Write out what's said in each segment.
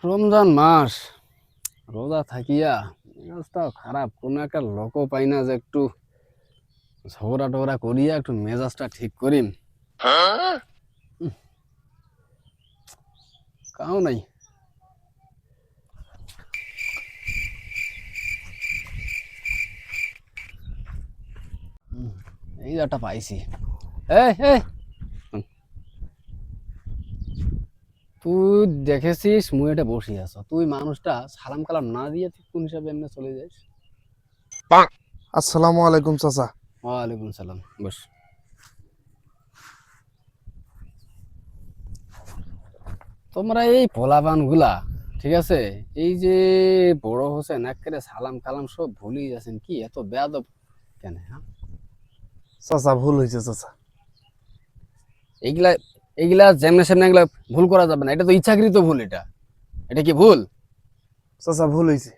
রমজান মাস রোজা থাকিয়া মেজাজটাও খারাপ, কোনো একটা লোকও পাই না যে একটু ঝগড়া টগড়া করিয়া একটু মেজাজটা ঠিক করিম। কাও নাই। এই যে একটা পাইছি। এই এই তুই দেখেছিস মুই এটা বসে আছো, তুই মানুষটা সালাম কালাম না দিয়ে তুই কোন হিসাবে এমনি চলে যাস? আসসালামু আলাইকুম চাচা। ওয়ালাইকুম সালাম, বস। তোমরা এই পোলাপান গুলা, ঠিক আছে, এই যে বড় হোসেন একেবারে সালাম কালাম সব ভুলেই যাচ্ছেন, কি এত বেয়াদব কেন? হ্যাঁ, চাচা ভুল হয়েছে চাচা। এইগুলা এইগুলা যেমনে সেমনে এগুলা ভুল করা যাবে না, এটা তো ইচ্ছাকৃত ভুল। এটা এটা কি ভুল? চাচা ভুল হয়েছে।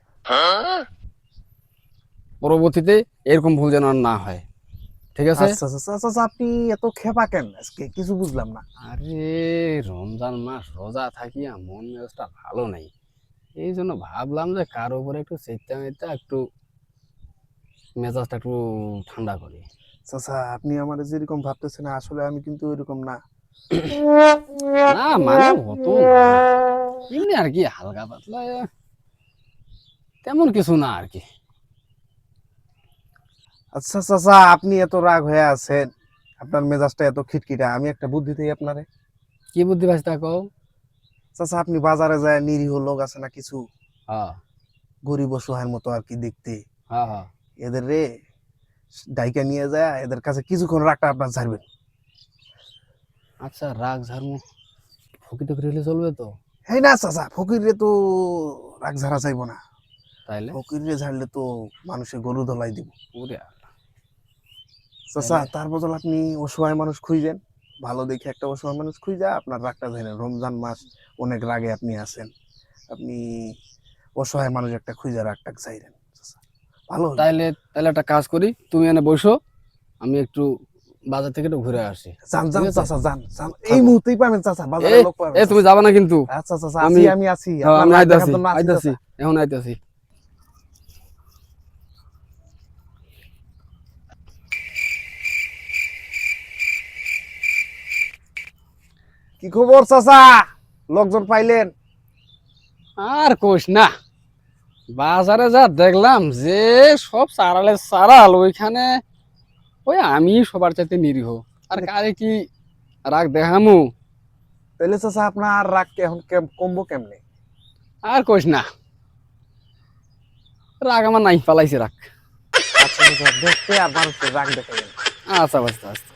পরবর্তীতে এরকম ভুল যেন আর না হয়, ঠিক আছে? আচ্ছা চাচা, চাচা আপনি এত খেপা কেন আজকে? কিছু বুঝলাম না। আরে রমজান মাস রোজা থাকিয়া মন মেজাজটা ভালো নাই, এই জন্য ভাবলাম যে কারো উপরে একটু চেত্যা মেত্যা একটু মেজাজটা একটু ঠান্ডা করি। চাচা আপনি আমার যেরকম ভাবতেছেন আসলে আমি কিন্তু ওইরকম না। না মানে অত না, এমনি আর কি হালকা পাতলা, তেমন কিছু না আর কি। আচ্ছা চাচা আপনি এত রাগ হয়ে আছেন, আপনার মেজাজটা এত খিটখিটা, আমি একটা বুদ্ধি দিই আপনারে। কি বুদ্ধি পাইছ তা কও। চাচা আপনি বাজারে যায়, নিরীহ লোক আছে না কিছু, হ্যাঁ গরিব অসহায়ের মতো আর কি দেখতে, হ্যাঁ হ্যাঁ। এদের রে ডাইকা নিয়ে যায়, এদের কাছে কিছুক্ষণ রাগটা আপনার ছাড়বেন। আচ্ছা, রাগ ঝাড়মু ফকির টকির হলে চলবে তো? হ্যাঁ না চাচা, ফকির রে তো রাগ ঝাড়া চাইবো না। তাইলে? ফকিরে ঝাড়লে তো মানুষের গরু ধলাই দিব। ওরে আল্লাহ। চাচা তাইলে তার বদল আপনি অসহায় মানুষ খুঁজেন, ভালো দেখে একটা অসহায় মানুষ খুঁজা আপনার রাগটা ধরেন। রমজান মাস, অনেক রাগে আপনি আছেন, আপনি অসহায় মানুষ একটা খুঁজা রাগটা চাইলেন চাচা, ভালো হইব। তাইলে তাইলে একটা কাজ করি, তুমি এনে বসো, আমি একটু বাজার থেকে একটু ঘুরে আসি। যান ঠিক যান আছে, চাচা যান যান, এই থাকো। মুহূর্তেই পাবেন চাচা, এ বাজারে লোক পাবেন এ তুমি চাচা। যাবা না কিন্তু। আচ্ছা চাচা আমি আছি, আমি আছি, হ্যাঁ, আপনার আমি রাগ দেখার আইতাছি জন্য আছি আইতাছি, চাচা। এখন আইতাছি। কি খবর চাচা, লোকজন পাইলেন? আর কোষ না, বাজারে যা দেখলাম যে সব সারালে সারাল, ওইখানে ওই আমি সবার চাইতে নিরীহ, আর কারে কি রাগ দেখামু? তাহলে চাচা আপনার রাগ এখন কমবো কেমনে? আর কোষ না, রাগ আমার নাই, পালাইছে রাগ। আচ্ছা চাচা, দেখতে আর মানুষের রাগ দেখাবেন। আচ্ছা, আস্তে আস্তে।